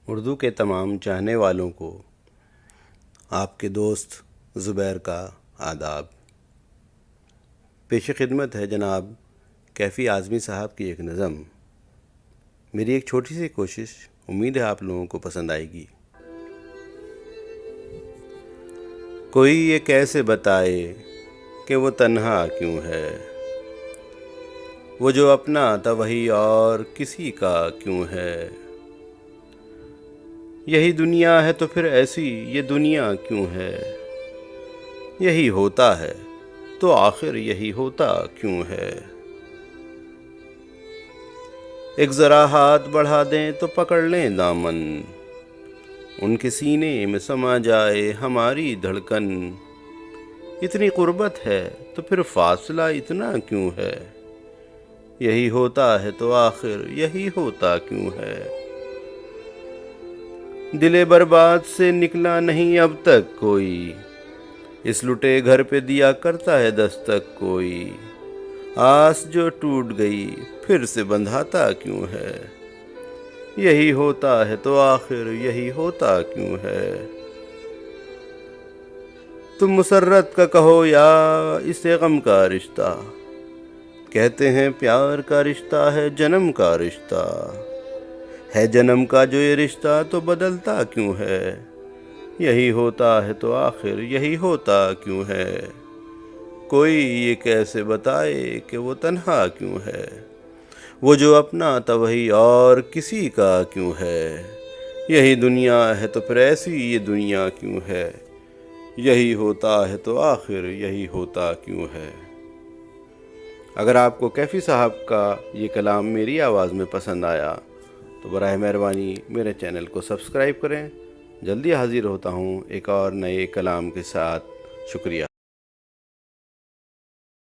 اردو کے تمام چاہنے والوں کو آپ کے دوست زبیر کا آداب۔ پیش خدمت ہے جناب کیفی اعظمی صاحب کی ایک نظم۔ میری ایک چھوٹی سی کوشش، امید ہے آپ لوگوں کو پسند آئے گی۔ کوئی یہ کیسے بتائے کہ وہ تنہا کیوں ہے، وہ جو اپنا تھا وہی اور کسی کا کیوں ہے۔ یہی دنیا ہے تو پھر ایسی یہ دنیا کیوں ہے، یہی ہوتا ہے تو آخر یہی ہوتا کیوں ہے۔ ایک ذرا ہاتھ بڑھا دیں تو پکڑ لیں دامن، ان کے سینے میں سما جائے ہماری دھڑکن۔ اتنی قربت ہے تو پھر فاصلہ اتنا کیوں ہے، یہی ہوتا ہے تو آخر یہی ہوتا کیوں ہے۔ دل برباد سے نکلا نہیں اب تک کوئی، اس لٹے گھر پہ دیا کرتا ہے دستک کوئی۔ آس جو ٹوٹ گئی پھر سے بندھاتا کیوں ہے، یہی ہوتا ہے تو آخر یہی ہوتا کیوں ہے۔ تم مسرت کا کہو یا اسے غم کا رشتہ، کہتے ہیں پیار کا رشتہ ہے جنم کا رشتہ۔ ہے جنم کا جو یہ رشتہ تو بدلتا کیوں ہے، یہی ہوتا ہے تو آخر یہی ہوتا کیوں ہے۔ کوئی یہ کیسے بتائے کہ وہ تنہا کیوں ہے، وہ جو اپنا تھا وہی اور کسی کا کیوں ہے۔ یہی دنیا ہے تو پھر ایسی یہ دنیا کیوں ہے، یہی ہوتا ہے تو آخر یہی ہوتا کیوں ہے۔ اگر آپ کو کیفی صاحب کا یہ کلام میری آواز میں پسند آیا تو براہ مہربانی میرے چینل کو سبسکرائب کریں۔ جلدی حاضر ہوتا ہوں ایک اور نئے کلام کے ساتھ۔ شکریہ۔